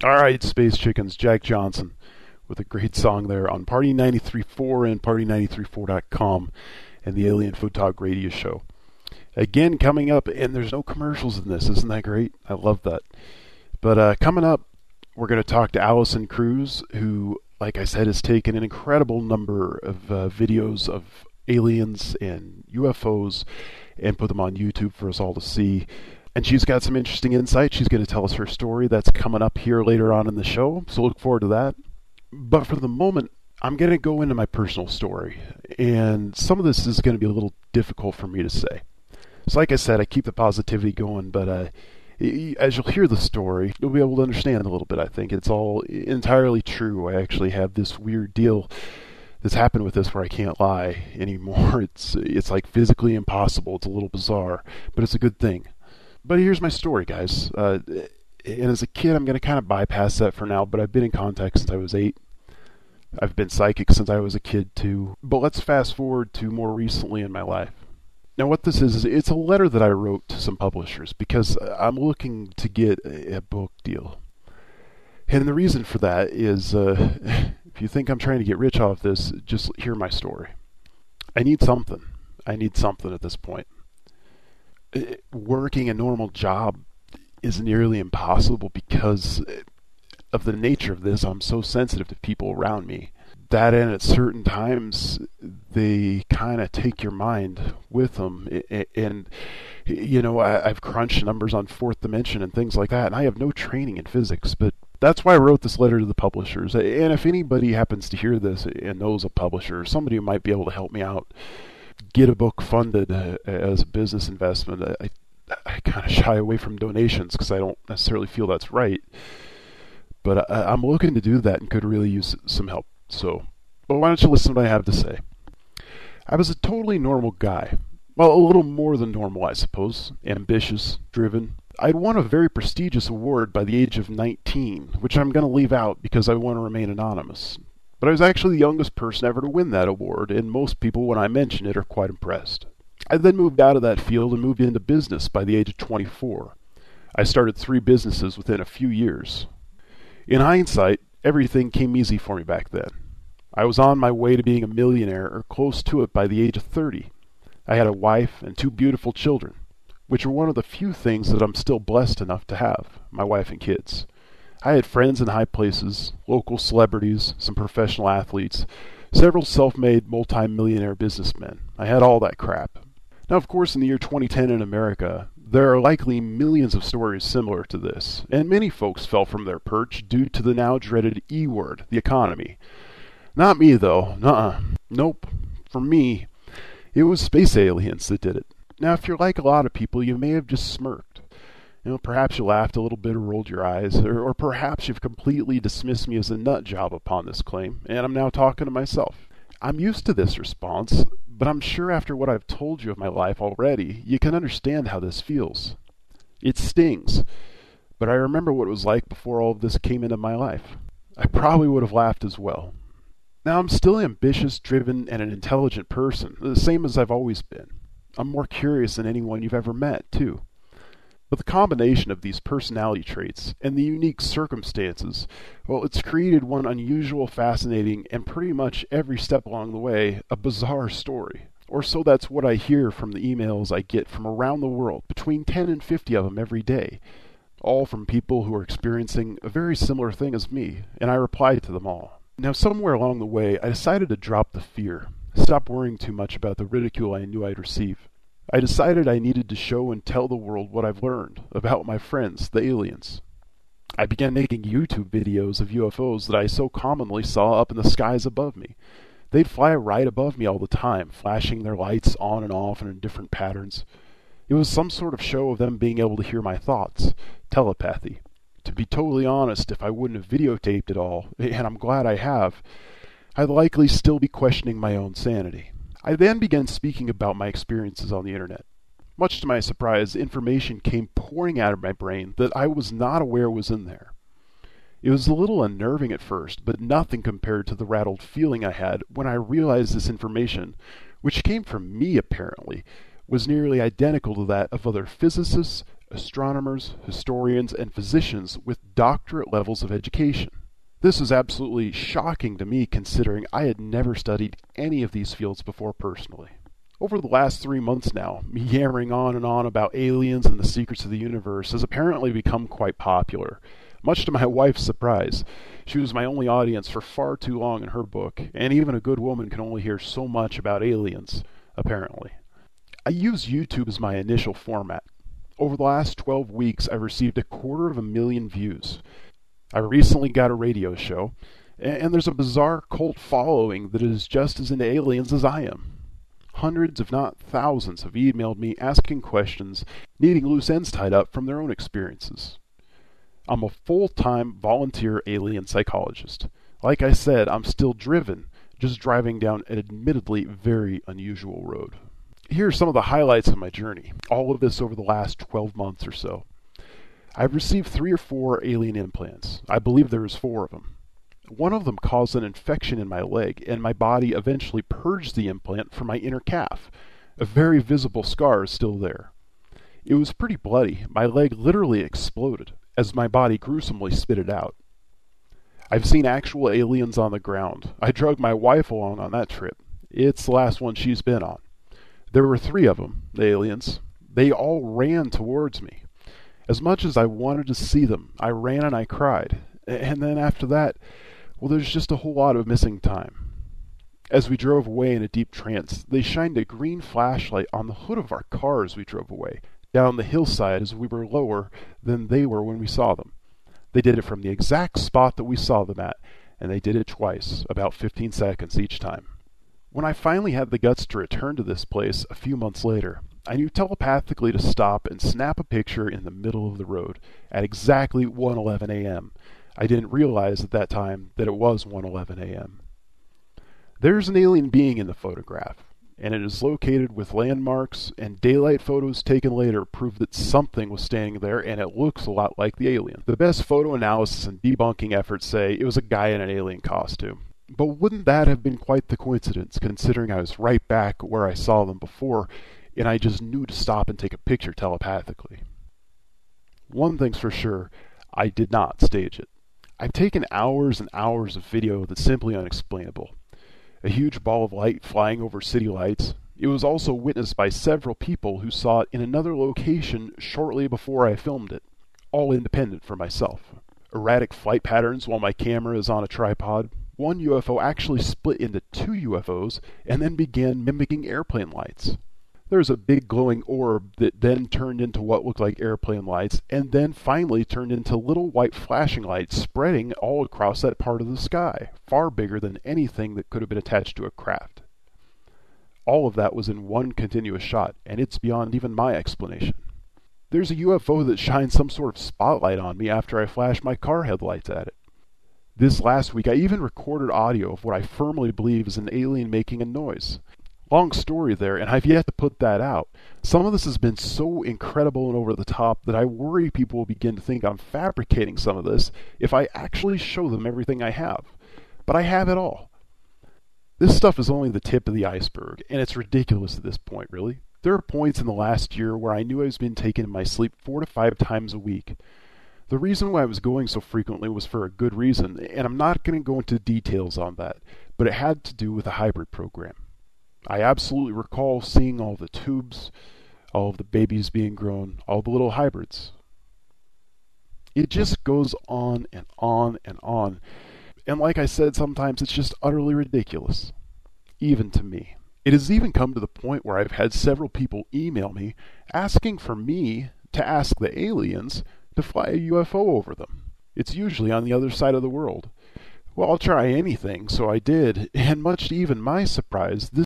All right, Space Chickens, Jack Johnson with a great song there on Party 93.4 and Party934.com and the AlienPhotog radio show. Again, coming up, and there's no commercials in this. Isn't that great? I love that. But coming up, we're going to talk to Allison Cruz, who, like I said, has taken an incredible number of videos of aliens and UFOs and put them on YouTube for us all to see. And she's got some interesting insight. She's going to tell us her story. That's coming up here later on in the show, so look forward to that. But for the moment, I'm going to go into my personal story. And some of this is going to be a little difficult for me to say. So like I said, I keep the positivity going, but as you'll hear the story, you'll be able to understand a little bit, I think. It's all entirely true. I actually have this weird deal that's happened with this where I can't lie anymore. It's like physically impossible. It's a little bizarre, but it's a good thing. But here's my story, guys. And as a kid, I'm going to kind of bypass that for now, but I've been in contact since I was 8. I've been psychic since I was a kid, too. But let's fast forward to more recently in my life. Now, what this is it's a letter that I wrote to some publishers because I'm looking to get a book deal. And the reason for that is, if you think I'm trying to get rich off this, just hear my story. I need something. I need something at this point. Working a normal job is nearly impossible because of the nature of this. I'm so sensitive to people around me that, and at certain times, they kind of take your mind with them. And, you know, I've crunched numbers on fourth dimension and things like that, and I have no training in physics, but that's why I wrote this letter to the publishers. And if anybody happens to hear this and knows a publisher, somebody who might be able to help me out, get a book funded as a business investment, I kind of shy away from donations because I don't necessarily feel that's right. But I'm looking to do that and could really use some help. So, well, why don't you listen to what I have to say? I was a totally normal guy. Well, a little more than normal, I suppose. Ambitious, driven. I'd won a very prestigious award by the age of 19, which I'm going to leave out because I want to remain anonymous. But I was actually the youngest person ever to win that award, and most people, when I mention it, are quite impressed. I then moved out of that field and moved into business by the age of 24. I started 3 businesses within a few years. In hindsight, everything came easy for me back then. I was on my way to being a millionaire or close to it by the age of 30. I had a wife and 2 beautiful children, which are one of the few things that I'm still blessed enough to have, my wife and kids. I had friends in high places, local celebrities, some professional athletes, several self-made multi-millionaire businessmen. I had all that crap. Now, of course, in the year 2010 in America, there are likely millions of stories similar to this, and many folks fell from their perch due to the now dreaded E word, the economy. Not me, though. Nuh-uh. Nope. For me, it was space aliens that did it. Now, if you're like a lot of people, you may have just smirked. You know, perhaps you laughed a little bit or rolled your eyes, or perhaps you've completely dismissed me as a nut job upon this claim, and I'm now talking to myself. I'm used to this response, but I'm sure after what I've told you of my life already, you can understand how this feels. It stings, but I remember what it was like before all of this came into my life. I probably would have laughed as well. Now, I'm still ambitious, driven, and an intelligent person, the same as I've always been. I'm more curious than anyone you've ever met, too. But the combination of these personality traits and the unique circumstances, well, it's created one unusual, fascinating, and pretty much every step along the way, a bizarre story. Or so that's what I hear from the emails I get from around the world, between 10 and 50 of them every day. All from people who are experiencing a very similar thing as me, and I reply to them all. Now, somewhere along the way, I decided to drop the fear, stop worrying too much about the ridicule I knew I'd receive. I decided I needed to show and tell the world what I've learned about my friends, the aliens. I began making YouTube videos of UFOs that I so commonly saw up in the skies above me. They'd fly right above me all the time, flashing their lights on and off and in different patterns. It was some sort of show of them being able to hear my thoughts, telepathy. To be totally honest, if I wouldn't have videotaped it all, and I'm glad I have, I'd likely still be questioning my own sanity. I then began speaking about my experiences on the internet. Much to my surprise, information came pouring out of my brain that I was not aware was in there. It was a little unnerving at first, but nothing compared to the rattled feeling I had when I realized this information, which came from me apparently, was nearly identical to that of other physicists, astronomers, historians, and physicians with doctorate levels of education. This was absolutely shocking to me considering I had never studied any of these fields before personally. Over the last 3 months now, me yammering on and on about aliens and the secrets of the universe has apparently become quite popular. Much to my wife's surprise, she was my only audience for far too long in her book, and even a good woman can only hear so much about aliens, apparently. I use YouTube as my initial format. Over the last 12 weeks, I've received 250,000 views. I recently got a radio show, and there's a bizarre cult following that is just as into aliens as I am. Hundreds, if not thousands, have emailed me asking questions, needing loose ends tied up from their own experiences. I'm a full-time volunteer alien psychologist. Like I said, I'm still driven, just driving down an admittedly very unusual road. Here are some of the highlights of my journey, all of this over the last 12 months or so. I've received 3 or 4 alien implants. I believe there is 4 of them. One of them caused an infection in my leg, and my body eventually purged the implant from my inner calf. A very visible scar is still there. It was pretty bloody. My leg literally exploded, as my body gruesomely spit it out. I've seen actual aliens on the ground. I drug my wife along on that trip. It's the last one she's been on. There were 3 of them, the aliens. They all ran towards me. As much as I wanted to see them, I ran and I cried. And then after that, well, there's just a whole lot of missing time. As we drove away in a deep trance, they shined a green flashlight on the hood of our car as we drove away, down the hillside as we were lower than they were when we saw them. They did it from the exact spot that we saw them at, and they did it twice, about 15 seconds each time. When I finally had the guts to return to this place a few months later, I knew telepathically to stop and snap a picture in the middle of the road at exactly 1:11 a.m. I didn't realize at that time that it was 1:11 a.m. There's an alien being in the photograph, and it is located with landmarks, and daylight photos taken later prove that something was standing there, and it looks a lot like the alien. The best photo analysis and debunking efforts say it was a guy in an alien costume. But wouldn't that have been quite the coincidence, considering I was right back where I saw them before, and I just knew to stop and take a picture telepathically? One thing's for sure, I did not stage it. I've taken hours and hours of video that's simply unexplainable. A huge ball of light flying over city lights. It was also witnessed by several people who saw it in another location shortly before I filmed it, all independent from myself. Erratic flight patterns while my camera is on a tripod. One UFO actually split into 2 UFOs and then began mimicking airplane lights. There was a big glowing orb that then turned into what looked like airplane lights, and then finally turned into little white flashing lights spreading all across that part of the sky, far bigger than anything that could have been attached to a craft. All of that was in one continuous shot, and it's beyond even my explanation. There's a UFO that shines some sort of spotlight on me after I flash my car headlights at it. This last week I even recorded audio of what I firmly believe is an alien making a noise. Long story there, and I've yet to put that out. Some of this has been so incredible and over the top that I worry people will begin to think I'm fabricating some of this if I actually show them everything I have. But I have it all. This stuff is only the tip of the iceberg, and it's ridiculous at this point, really. There are points in the last year where I knew I was being taken in my sleep 4 to 5 times a week. The reason why I was going so frequently was for a good reason, and I'm not going to go into details on that, but it had to do with a hybrid program. I absolutely recall seeing all the tubes, all of the babies being grown, all the little hybrids. It just goes on and on and on. And like I said, sometimes it's just utterly ridiculous, even to me. It has even come to the point where I've had several people email me asking for me to ask the aliens to fly a UFO over them. It's usually on the other side of the world. Well, I'll try anything, so I did, and much to even my surprise, this